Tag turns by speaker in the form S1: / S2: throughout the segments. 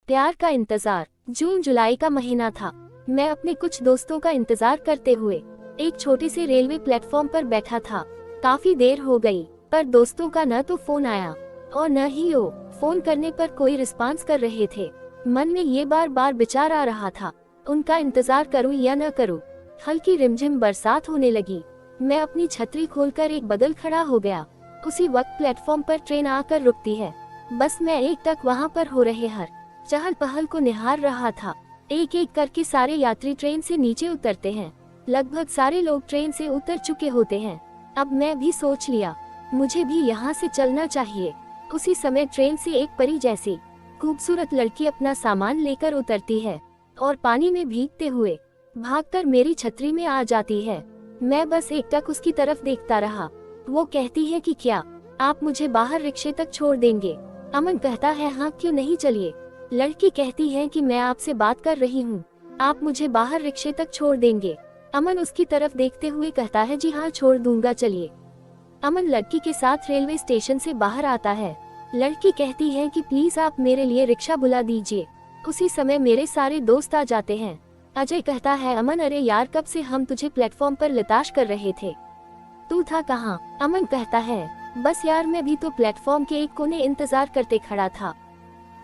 S1: प्यार का इंतजार। जून जुलाई का महीना था। मैं अपने कुछ दोस्तों का इंतजार करते हुए एक छोटे से रेलवे प्लेटफॉर्म पर बैठा था। काफी देर हो गई, पर दोस्तों का न तो फोन आया और न ही वो फोन करने पर कोई रिस्पांस कर रहे थे। मन में ये बार बार विचार आ रहा था, उनका इंतजार करूं या न करूं। हल्की रिमझिम बरसात होने लगी। मैं अपनी छतरी खोलकर एक बगल खड़ा हो गया। उसी वक्त प्लेटफॉर्म पर ट्रेन आकर रुकती है। बस मैं एक टक वहां पर हो रहे हर चहल पहल को निहार रहा था। एक एक करके सारे यात्री ट्रेन से नीचे उतरते हैं। लगभग सारे लोग ट्रेन से उतर चुके होते हैं। अब मैं भी सोच लिया, मुझे भी यहाँ से चलना चाहिए। उसी समय ट्रेन से एक परी जैसी खूबसूरत लड़की अपना सामान लेकर उतरती है और पानी में भीगते हुए भागकर मेरी छतरी में आ जाती है। मैं बस एक टक उसकी तरफ देखता रहा। वो कहती है कि क्या आप मुझे बाहर रिक्शे तक छोड़ देंगे? अमन कहता है हाँ क्यों नहीं, चलिए। लड़की कहती है कि मैं आपसे बात कर रही हूँ, आप मुझे बाहर रिक्शे तक छोड़ देंगे? अमन उसकी तरफ देखते हुए कहता है जी हाँ छोड़ दूंगा, चलिए। अमन लड़की के साथ रेलवे स्टेशन से बाहर आता है। लड़की कहती है कि प्लीज आप मेरे लिए रिक्शा बुला दीजिए। उसी समय मेरे सारे दोस्त आ जाते हैं। अजय कहता है अमन अरे यार कब से हम तुझे प्लेटफॉर्म पर लताश कर रहे थे, तू था कहाँ? अमन कहता है बस यार मैं भी तो प्लेटफॉर्म के एक कोने इंतजार करते खड़ा था।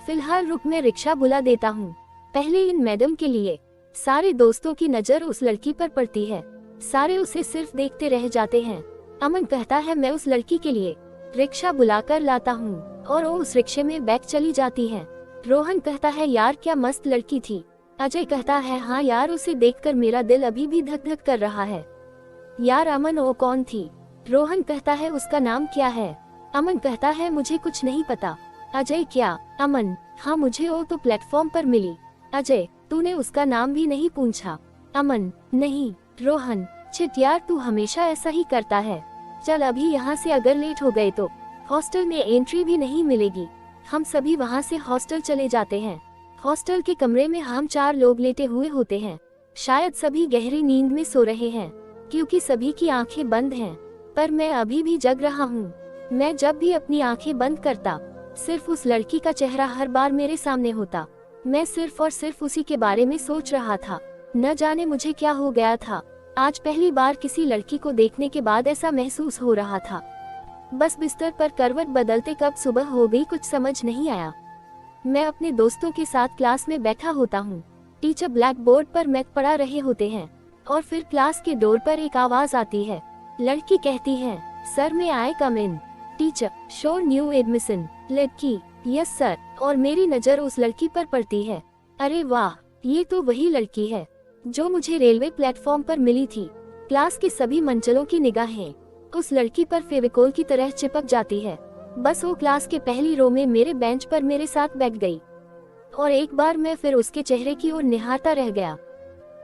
S1: फिलहाल रुक मैं रिक्शा बुला देता हूँ, पहले इन मैडम के लिए। सारे दोस्तों की नजर उस लड़की पर पड़ती है। सारे उसे सिर्फ देखते रह जाते हैं। अमन कहता है मैं उस लड़की के लिए रिक्शा बुलाकर लाता हूँ और वो उस रिक्शे में बैठ चली जाती है। रोहन कहता है यार क्या मस्त लड़की थी। अजय कहता है हाँ यार उसे देखकर मेरा दिल अभी भी धक धक कर रहा है। यार अमन वो कौन थी? रोहन कहता है उसका नाम क्या है? अमन कहता है मुझे कुछ नहीं पता। अजय क्या? अमन हाँ मुझे वो तो प्लेटफॉर्म पर मिली। अजय तूने उसका नाम भी नहीं पूछा? अमन नहीं। रोहन चिट यार तू हमेशा ऐसा ही करता है। चल अभी यहाँ से अगर लेट हो गए तो हॉस्टल में एंट्री भी नहीं मिलेगी। हम सभी वहाँ से हॉस्टल चले जाते हैं। हॉस्टल के कमरे में हम 4 लोग लेटे हुए होते हैं। शायद सभी गहरी नींद में सो रहे हैं क्योंकि सभी की आंखें बंद हैं, पर मैं अभी भी जग रहा हूँ। मैं जब भी अपनी आंखें बंद करता सिर्फ उस लड़की का चेहरा हर बार मेरे सामने होता। मैं सिर्फ और सिर्फ उसी के बारे में सोच रहा था। न जाने मुझे क्या हो गया था, आज पहली बार किसी लड़की को देखने के बाद ऐसा महसूस हो रहा था। बस बिस्तर पर करवट बदलते कब सुबह हो गई कुछ समझ नहीं आया। मैं अपने दोस्तों के साथ क्लास में बैठा होता हूँ। टीचर ब्लैक बोर्ड पर मैथ पढ़ा रहे होते हैं और फिर क्लास के डोर पर एक आवाज आती है। लड़की कहती है sir may I come in? Teacher show new admission. लड़की यस सर। और मेरी नजर उस लड़की पर पड़ती है। अरे वाह, ये तो वही लड़की है जो मुझे रेलवे प्लेटफॉर्म पर मिली थी। क्लास के सभी मंचलों की निगाहें उस लड़की पर फेविकोल की तरह चिपक जाती है। बस वो क्लास के पहली रो में मेरे बेंच पर मेरे साथ बैठ गई और एक बार मैं फिर उसके चेहरे की ओर निहारता रह गया।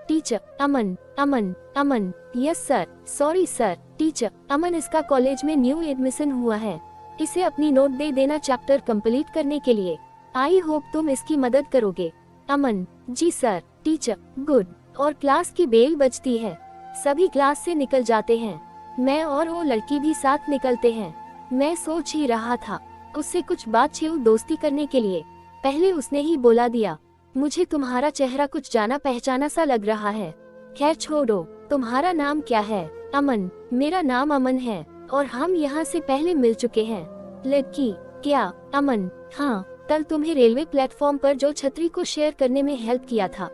S1: Teacher Aman Aman Aman yes sir. Sorry sir. Teacher Aman इसका कॉलेज में न्यू एडमिशन हुआ है, इसे अपनी नोट दे देना चैप्टर कंप्लीट करने के लिए। आई होप तुम इसकी मदद करोगे। Aman ji sir. Teacher good. और क्लास की बेल बजती है। सभी क्लास से निकल जाते हैं। मैं और वो लड़की भी साथ निकलते हैं। मैं सोच ही रहा था उससे कुछ बातचीत दोस्ती करने के लिए। पहले उसने ही बोला दिया मुझे तुम्हारा चेहरा कुछ जाना पहचाना सा लग रहा है। खैर छोड़ो, तुम्हारा नाम क्या है? अमन मेरा नाम अमन है और हम यहाँ से पहले मिल चुके हैं। लड़की क्या? अमन हाँ, कल तुम्हें रेलवे प्लेटफॉर्म पर जो छतरी को शेयर करने में हेल्प किया था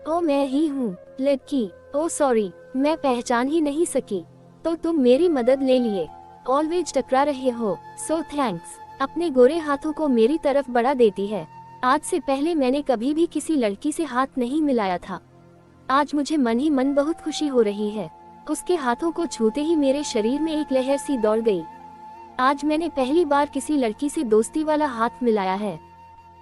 S1: ओ मैं ही हूँ। लड़की ओ सॉरी, मैं पहचान ही नहीं सकी। तो तुम मेरी मदद ले लिए। ऑलवेज टकरा रहे हो, सो थैंक्स। अपने गोरे हाथों को मेरी तरफ बढ़ा देती है। आज से पहले मैंने कभी भी किसी लड़की से हाथ नहीं मिलाया था। आज मुझे मन ही मन बहुत खुशी हो रही है। उसके हाथों को छूते ही मेरे शरीर में एक लहर सी दौड़ गई। आज मैंने पहली बार किसी लड़की से दोस्ती वाला हाथ मिलाया है।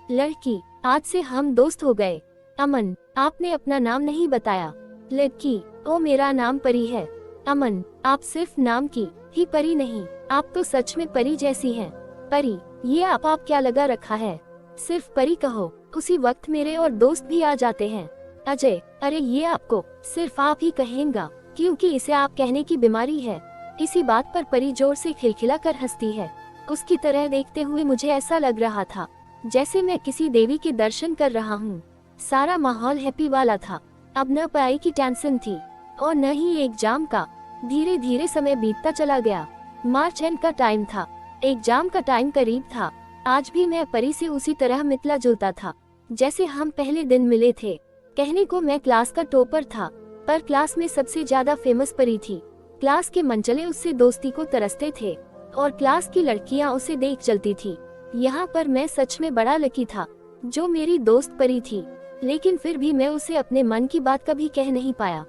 S1: लड़की आज से हम दोस्त हो गए। अमन आपने अपना नाम नहीं बताया। लड़की ओ मेरा नाम परी है। अमन आप सिर्फ नाम की ही परी नहीं, आप तो सच में परी जैसी हैं। परी ये आप क्या लगा रखा है? सिर्फ परी कहो। उसी वक्त मेरे और दोस्त भी आ जाते हैं। अजय अरे ये आपको सिर्फ आप ही कहेंगा क्योंकि इसे आप कहने की बीमारी है। इसी बात पर परी जोर से खिलखिला कर हंसती है। उसकी तरह देखते हुए मुझे ऐसा लग रहा था जैसे मैं किसी देवी के दर्शन कर रहा हूँ। सारा माहौल हैप्पी वाला था। अब न पढ़ाई की टेंशन थी और न ही एग्जाम का। धीरे धीरे समय बीतता चला गया। मार्च एंड का टाइम था, एग्जाम का टाइम करीब था। आज भी मैं परी से उसी तरह मिलता जुलता था जैसे हम पहले दिन मिले थे। कहने को मैं क्लास का टॉपर था, पर क्लास में सबसे ज्यादा फेमस परी थी। क्लास के मनचले उससे दोस्ती को तरसते थे और क्लास की लड़कियां उसे देख चलती थी। यहाँ पर मैं सच में बड़ा लकी था जो मेरी दोस्त परी थी, लेकिन फिर भी मैं उसे अपने मन की बात कभी कह नहीं पाया।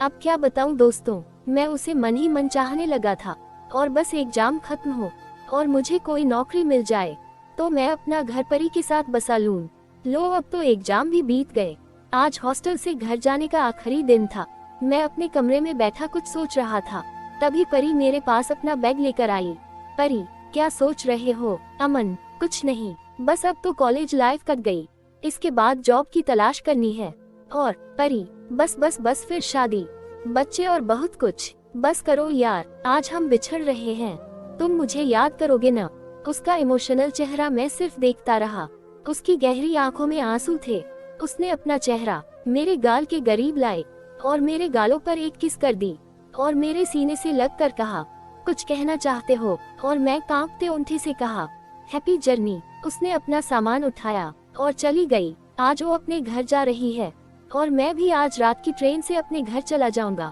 S1: अब क्या बताऊं दोस्तों, मैं उसे मन ही मन चाहने लगा था और बस एग्जाम खत्म हो और मुझे कोई नौकरी मिल जाए तो मैं अपना घर परी के साथ बसा लूं। लो अब तो एग्जाम भी बीत गए। आज हॉस्टल से घर जाने का आखिरी दिन था। मैं अपने कमरे में बैठा कुछ सोच रहा था, तभी परी मेरे पास अपना बैग लेकर आई। परी, क्या सोच रहे हो? अमन, कुछ नहीं, बस अब तो कॉलेज लाइफ कट गई, इसके बाद जॉब की तलाश करनी है। और परी, बस बस बस फिर शादी, बच्चे और बहुत कुछ। बस करो यार, आज हम बिछड़ रहे हैं, तुम मुझे याद करोगे न? उसका इमोशनल चेहरा मैं सिर्फ देखता रहा। उसकी गहरी आंखों में आंसू थे। उसने अपना चेहरा मेरे गाल के करीब लाए और मेरे गालों पर एक किस कर दी और मेरे सीने से लग कर कहा, कुछ कहना चाहते हो? और मैं कांपते ओंठे से कहा, हैप्पी जर्नी। उसने अपना सामान उठाया और चली गई। आज वो अपने घर जा रही है और मैं भी आज रात की ट्रेन से अपने घर चला जाऊंगा।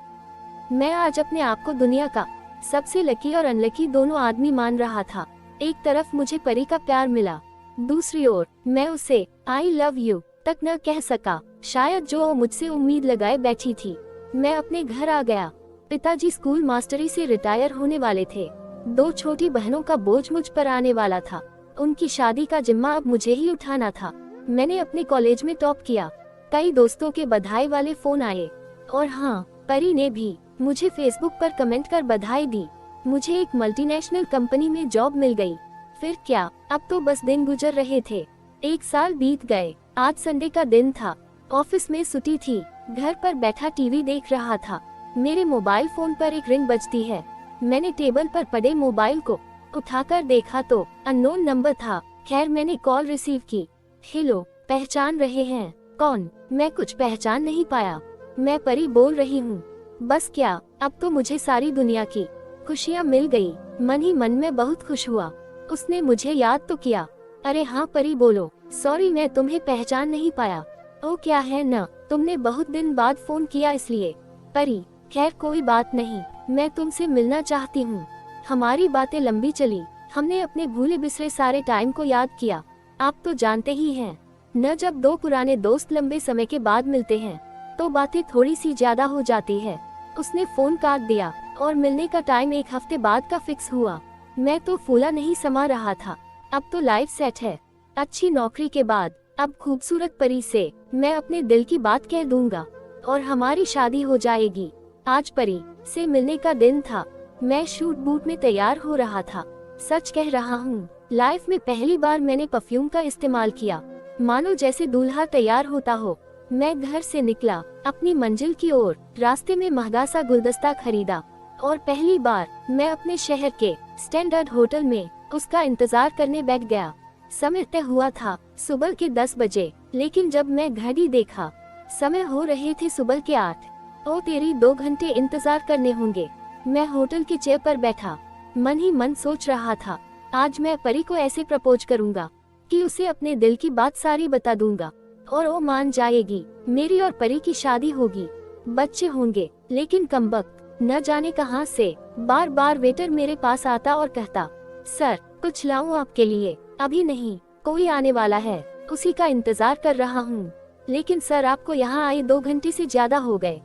S1: मैं आज अपने आप को दुनिया का सबसे लकी और अनलकी दोनों आदमी मान रहा था। एक तरफ मुझे परी का प्यार मिला, दूसरी ओर मैं उसे आई लव यू तक न कह सका, शायद जो मुझसे उम्मीद लगाए बैठी थी। मैं अपने घर आ गया। पिताजी स्कूल मास्टरी से रिटायर होने वाले थे। 2 छोटी बहनों का बोझ मुझ पर आने वाला था। उनकी शादी का जिम्मा अब मुझे ही उठाना था। मैंने अपने कॉलेज में टॉप किया। कई दोस्तों के बधाई वाले फोन आए और हाँ, परी ने भी मुझे फेसबुक पर कमेंट कर बधाई दी। मुझे एक मल्टीनेशनल कंपनी में जॉब मिल गई। फिर क्या, अब तो बस दिन गुजर रहे थे। 1 साल बीत गए। आज संडे का दिन था। ऑफिस में छुट्टी थी। घर पर बैठा टीवी देख रहा था। मेरे मोबाइल फोन पर एक रिंग बजती है। मैंने टेबल पर पड़े मोबाइल को उठाकर देखा तो अननोन नंबर था। खैर, मैंने कॉल रिसीव की। हेलो, पहचान रहे हैं? कौन? मैं कुछ पहचान नहीं पाया। मैं परी बोल रही हूँ। बस क्या, अब तो मुझे सारी दुनिया की खुशियाँ मिल गई। मन ही मन में बहुत खुश हुआ। उसने मुझे याद तो किया। अरे हाँ परी, बोलो। सॉरी, मैं तुम्हें पहचान नहीं पाया। ओ क्या है न, तुमने बहुत दिन बाद फोन किया इसलिए। परी, खैर कोई बात नहीं, मैं तुमसे मिलना चाहती हूँ। हमारी बातें लंबी चली। हमने अपने भूले बिसरे सारे टाइम को याद किया। आप तो जानते ही हैं न, जब 2 पुराने दोस्त लंबे समय के बाद मिलते हैं तो बातें थोड़ी सी ज्यादा हो जाती है। उसने फोन काट दिया और मिलने का टाइम 1 हफ्ते बाद का फिक्स हुआ। मैं तो फूला नहीं समा रहा था। अब तो लाइफ सेट है। अच्छी नौकरी के बाद अब खूबसूरत परी से मैं अपने दिल की बात कह दूंगा और हमारी शादी हो जाएगी। आज परी से मिलने का दिन था। मैं शूट बूट में तैयार हो रहा था। सच कह रहा हूँ, लाइफ में पहली बार मैंने परफ्यूम का इस्तेमाल किया, मानो जैसे दूल्हा तैयार होता हो। मैं घर से निकला अपनी मंजिल की ओर। रास्ते में महंगा सा गुलदस्ता खरीदा और पहली बार मैं अपने शहर के स्टैंडर्ड होटल में उसका इंतजार करने बैठ गया। समय तय हुआ था सुबह के 10 बजे, लेकिन जब मैं घड़ी देखा समय हो रहे थे सुबह के 8। ओ तेरी 2 घंटे इंतजार करने होंगे। मैं होटल के चेयर पर बैठा मन ही मन सोच रहा था, आज मैं परी को ऐसे प्रपोज करूंगा कि उसे अपने दिल की बात सारी बता दूंगा और वो मान जाएगी। मेरी और परी की शादी होगी, बच्चे होंगे। लेकिन कमबख्त न जाने कहां से बार बार वेटर मेरे पास आता और कहता, सर कुछ लाऊं आपके लिए? अभी नहीं, कोई आने वाला है, उसी का इंतजार कर रहा हूँ। लेकिन सर, आपको यहाँ आए 2 घंटे से ज्यादा हो गए।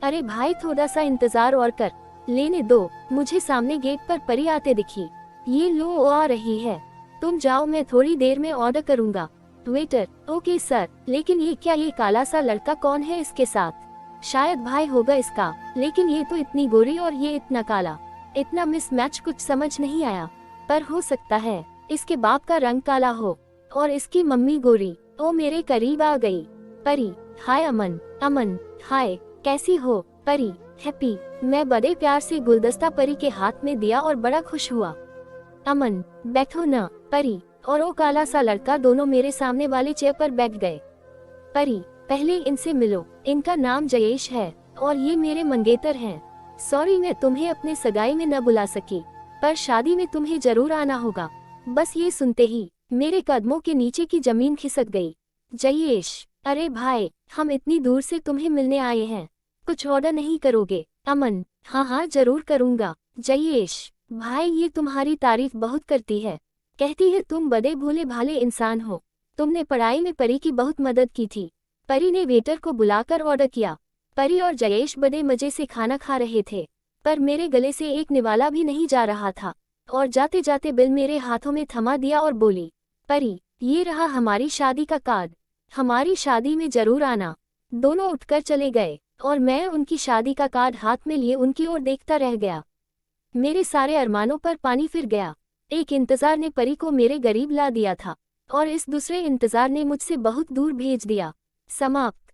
S1: अरे भाई, थोड़ा सा इंतजार और कर लेने दो। मुझे सामने गेट पर परी आते दिखी। ये लो, वो आ रही है। तुम जाओ, मैं थोड़ी देर में ऑर्डर करूँगा। Waiter, okay sir. लेकिन ये क्या, ये काला सा लड़का कौन है इसके साथ? शायद भाई होगा इसका, लेकिन ये तो इतनी गोरी और ये इतना काला, इतना मिसमैच, कुछ समझ नहीं आया। पर हो सकता है इसके बाप का रंग काला हो और इसकी मम्मी गोरी। ओ मेरे करीब आ गई। परी, हाय अमन। अमन, हाय, कैसी हो? परी, हैप्पी। मैं बड़े प्यार से गुलदस्ता परी के हाथ में दिया और बड़ा खुश हुआ। अमन, बैठो न। परी, और वो काला सा लड़का दोनों मेरे सामने वाले चेयर पर बैठ गए। परी, पहले इनसे मिलो, इनका नाम जयेश है और ये मेरे मंगेतर हैं। सॉरी मैं तुम्हें अपने सगाई में न बुला सकी, पर शादी में तुम्हें जरूर आना होगा। बस ये सुनते ही मेरे कदमों के नीचे की जमीन खिसक गई। जयेश, अरे भाई, हम इतनी दूर से तुम्हें मिलने आए हैं, कुछ ऑर्डर नहीं करोगे? अमन, हाँ हाँ जरूर करूँगा। जयेश, भाई ये तुम्हारी तारीफ बहुत करती है, कहती है तुम बड़े भोले भाले इंसान हो, तुमने पढ़ाई में परी की बहुत मदद की थी। परी ने वेटर को बुलाकर ऑर्डर किया। परी और जयेश बड़े मजे से खाना खा रहे थे, पर मेरे गले से एक निवाला भी नहीं जा रहा था, और जाते जाते बिल मेरे हाथों में थमा दिया और बोली, परी, ये रहा हमारी शादी का कार्ड, हमारी शादी में जरूर आना। दोनों उठकर चले गए और मैं उनकी शादी का कार्ड हाथ में लिए उनकी ओर देखता रह गया। मेरे सारे अरमानों पर पानी फिर गया। एक इंतजार ने परी को मेरे करीब ला दिया था और इस दूसरे इंतजार ने मुझसे बहुत दूर भेज दिया। समाप्त।